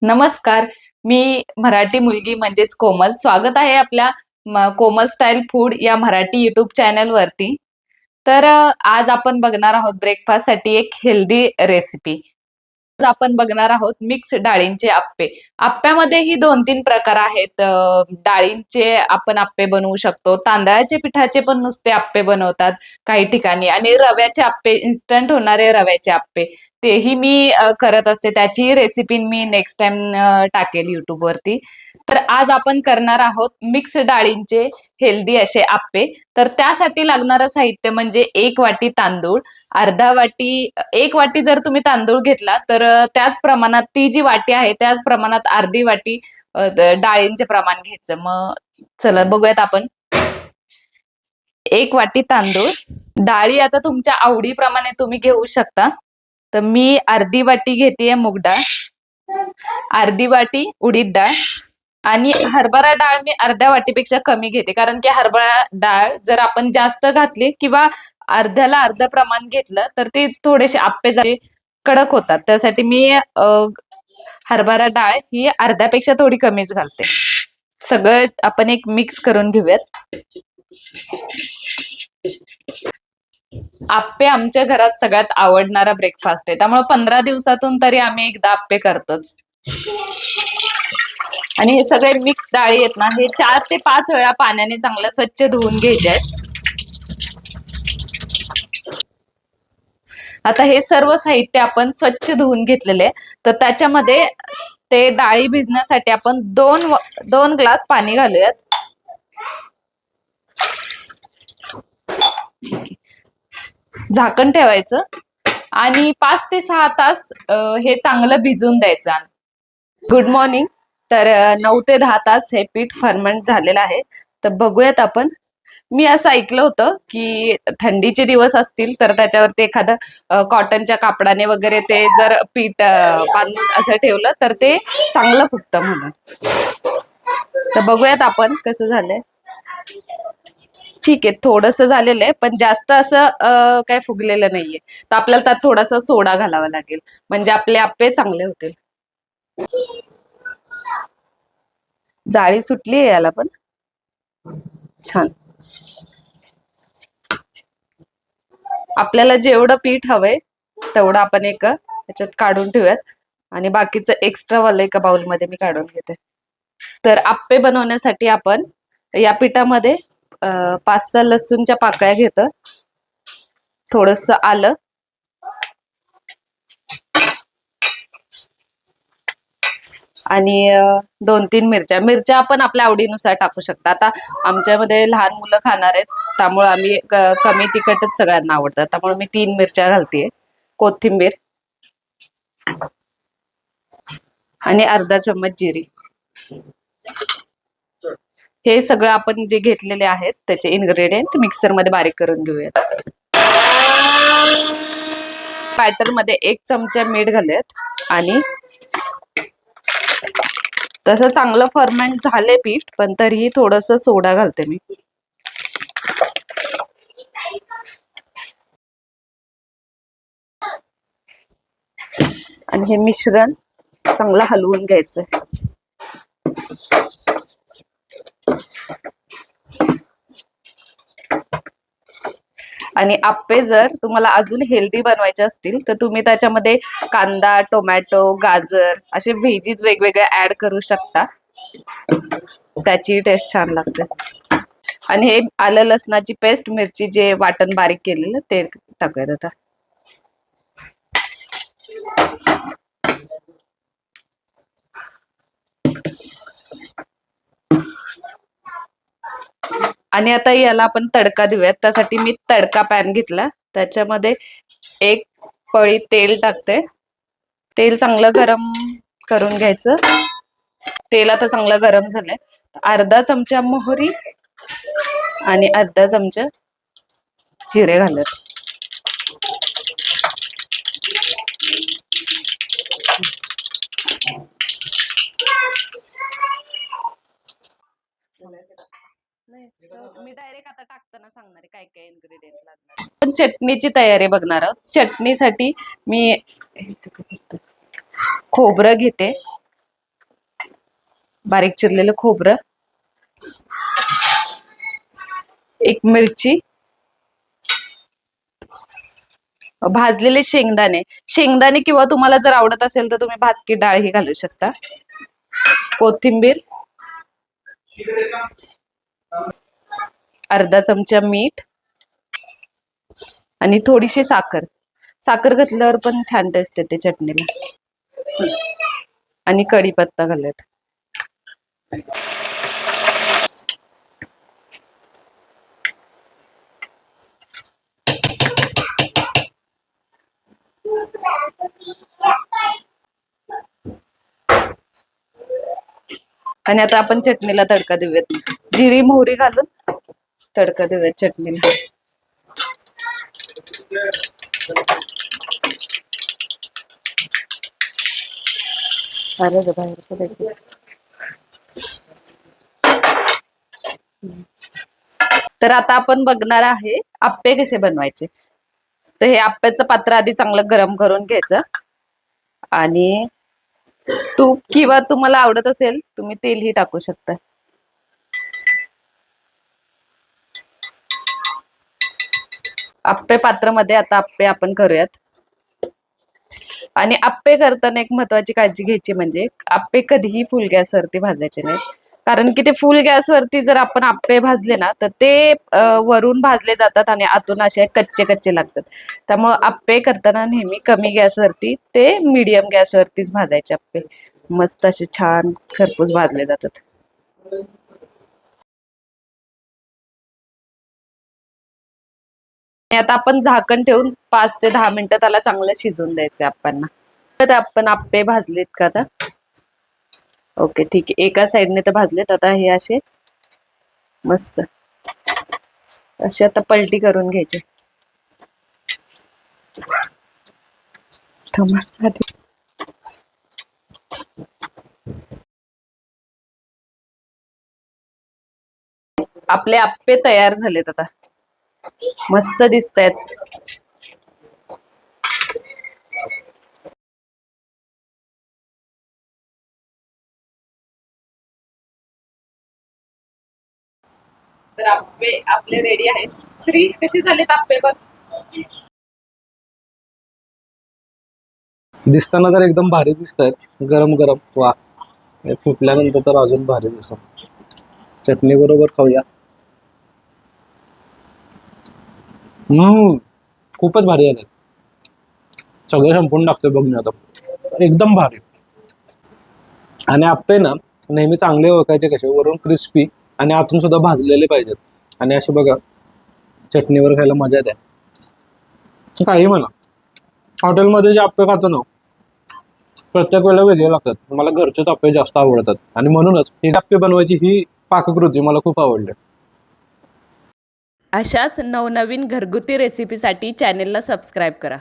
नमस्कार. मी मराठी मुलगी म्हणजेच कोमल. स्वागत आहे आपल्या कोमल स्टाईल फूड या मराठी युट्यूब चॅनल वरती. आज आपण बघणार आहोत ब्रेकफास्टसाठी एक हेल्दी रेसिपी. आज आपण बघणार आहोत मिक्स डाळींचे अप्पे. आप्प्यामध्येही 2-3 प्रकार आहेत. डाळींचे आपण अप्पे बनवू शकतो. तांदळाच्या पिठाचे पण नुसते अप्पे बनवतात काही ठिकाणी आणि रव्याचे अप्पे, इन्स्टंट होणारे रव्याचे अप्पे. तेही मी करत असते. त्याचीही रेसिपी मी नेक्स्ट टाईम टाकेल YouTubeवरती. तर आज आपण करणार आहोत मिक्स डाळींचे हेल्दी असे अप्पे. तर त्यासाठी लागणारं साहित्य म्हणजे 1 वाटी तांदूळ, अर्धा वाटी 1 वाटी जर तुम्ही तांदूळ घेतला तर त्याच प्रमाणात ती जी वाटी आहे त्याच प्रमाणात अर्धी वाटी डाळींचे प्रमाण घ्यायचं. मग चला बघूयात आपण. 1 वाटी तांदूळ, डाळी आता तुमच्या आवडीप्रमाणे तुम्ही घेऊ शकता. तर मी अर्धी वाटी घेतेय मूग डाळ, अर्धी वाटी उडीद डाळ आणि हरभरा डाळ मी अर्ध्या वाटीपेक्षा कमी घेते. कारण की हरभरा डाळ जर आपण जास्त घातली किंवा अर्ध्याला अर्ध प्रमाण घेतलं तर ते थोडेसे आप्पे जरा कडक होतात. त्यासाठी मी हरभरा डाळ ही अर्ध्यापेक्षा थोडी कमीच घालते. सगळं आपण एक मिक्स करून घेऊयात. आप्पे आमच्या घरात सगळ्यात आवडणारा ब्रेकफास्ट आहे. त्यामुळे 15 दिवसातून तरी आम्ही एकदा आप्पे करतोच. आणि हे सगळे मिक्स डाळी आहेत ना, हे 4 ते 5 वेळा पाण्याने चांगलं स्वच्छ धुवून घ्यायचे आहेत. आता हे सर्व साहित्य आपण स्वच्छ धुवून घेतलेले आहे. तर त्याच्यामध्ये ते डाळी भिजण्यासाठी आपण 2 ग्लास पाणी घालूयात. झाकण ठेवायचं आणि 5 ते 6 तास हे चांगलं भिजून द्यायचं. Good morning. तर 9 ते 10 तास हे पीठ फर्मेंट झालेलं आहे. तर बघूयात आपण. मी असं ऐकलं होतं की थंडीचे दिवस असतील तर त्याच्यावरती एखादं कॉटनच्या कापडाने वगैरे ते जर पीठ बांधून असं ठेवलं तर ते चांगलं फुगतं म्हणून. तर बघूयात आपण कसं झालंय. ठीक आहे, थोडंसं झालेलं आहे पण जास्त असं काय फुगलेलं नाहीये. तर आपल्याला त्यात थोडासा सोडा घालावा लागेल म्हणजे आपले आप्पे चांगले होतील. जाळी सुटली आहे याला पण छान. आपल्याला जेवढं पीठ हवंय तेवढं आपण त्याच्यात काढून ठेवूयात आणि बाकीचं एक्स्ट्रा वालं एका बाउलमध्ये मी काढून घेते. तर आप्पे बनवण्यासाठी आपण या पिठामध्ये 5-6 लसूणच्या पाकळ्या घेतो, थोडंसं आलं, आणि 2-3 मिरच्या आपण आपल्या आवडीनुसार टाकू शकता. आता आमच्यामध्ये लहान मुलं खाणार आहेत त्यामुळे आम्ही कमी तिखटच सगळ्यांना आवडतात त्यामुळे मी 3 मिरच्या घालतेय. कोथिंबीर आणि अर्धा चम्मच जिरी. हे सगळं आपण जे घेतलेले आहेत त्याचे इन्ग्रेडियंट मिक्सर मध्ये बारीक करून घेऊयात. बॅटर मध्ये 1 चमचा मीठ घालूयात आणि तसं चांगलं फर्मेंट झाले पीठ पण तरीही थोडंसं सोडा घालते मी. आणि हे मिश्रण चांगलं हलवून घ्यायचं. आणि आप्पे जर तुम्हाला अजून हेल्दी बनवायचे असतील तर तुम्ही त्याच्यामध्ये कांदा, टोमॅटो, गाजर असे व्हेजीज वेगवेगळे ऍड करू शकता. त्याची टेस्ट छान लागते. आणि हे आलं लसणाची पेस्ट, मिरची जे वाटण बारीक केलेलं ते टाकूयात आता. आणि आता याला आपण तडका देऊयात. त्यासाठी मी तडका पॅन घेतला, त्याच्यामध्ये 1 पळी तेल टाकते. तेल चांगलं गरम करून घ्यायचं. तेल आता चांगलं गरम झालंय. अर्धा चमचा मोहरी आणि अर्धा चमचा जिरे घालत. मी डायरेक्ट आता टाकताना सांगणार आहे काय काय इन्ग्रेडियंट लागणार. पण चटणीची तयारी बघणार आहोत. चटणीसाठी मी खोबरं घेते, बारीक चिरलेलं खोबरं, एक मिरची, भाजलेले शेंगदाणे, शेंगदाणे किंवा तुम्हाला जर आवडत असेल तर तुम्ही भाजकी डाळ ही घालू शकता, कोथिंबीर, अर्धा चमचा मीठ आणि थोडीशी साखर. साखर घातल्यावर पण छान टेस्ट येते चटणीला. आणि कढीपत्ता घालत. आणि आता आपण चटणीला तडका देऊयात. जिरी मोहरी घालून तडका देऊयात चटणीला. तर आता आपण बघणार आहे आप्पे कसे बनवायचे. तर हे आप्याचं पात्र आधी चांगलं गरम करून घ्यायचं आणि तूप किंवा तुम्हाला आवडत असेल तुम्ही तेलही टाकू शकता. आप्पे पात्रामध्ये आता आप्पे आपण करूयात. आणि आप्पे करताना एक महत्वाची काळजी घ्यायची म्हणजे आप्पे कधीही फुल गॅसवरती भाजायचे नाहीत. कारण की ते फुल गॅसवरती जर आपण आप्पे भाजले ना तर ते वरून भाजले जातात आणि आतून असे कच्चे कच्चे लागतात. त्यामुळे आप्पे करताना नेहमी कमी गॅसवरती ते मीडियम गॅसवरतीच भाजायचे आप्पे. मस्त असे छान खरपूस भाजले जातात. आता आपण झाकण ठेवून 5 ते 10 मिनिटं त्याला चांगलं शिजवून द्यायचं आप्पांना. तर आपण आप्पे भाजलेत का आता? ओके ठीक आहे. एका साइडने तर भाजलेत. आता हे असे मस्त असे आता पलटी करून घ्यायचे. आपले आप्पे तयार झालेत आता. मस्त दिसतायत. तर आप्पे आपले रेडी आहेत. श्री कसे झालेत आप्पे बघ. दिसताना तर एकदम भारी दिसत आहेत. गरम गरम वा. फुटल्यानंतर तर अजून भारी दिसत. चटणी बरोबर खाऊया. खूपच भारी आहे. सगळे संपून टाकतोय बघ मी आता. एकदम भारी. आणि आप्पे ना नेहमी चांगले ओळखायचे कसे, वरून क्रिस्पी आणि आतून सुद्धा भाजलेले पाहिजेत. आणि असे बघा चटणीवर खायला मजा येते. काही म्हणा, हॉटेलमध्ये जे आप्पे खातो ना प्रत्येक वेळेला वेगळे लागतात. मला घरचेच आप्पे जास्त आवडतात आणि म्हणूनच ही आप्पे बनवायची ही पाककृती मला खूप आवडली. अशाच नवनवीन घरगुती रेसिपीसाठी चॅनेलला सबस्क्राईब करा.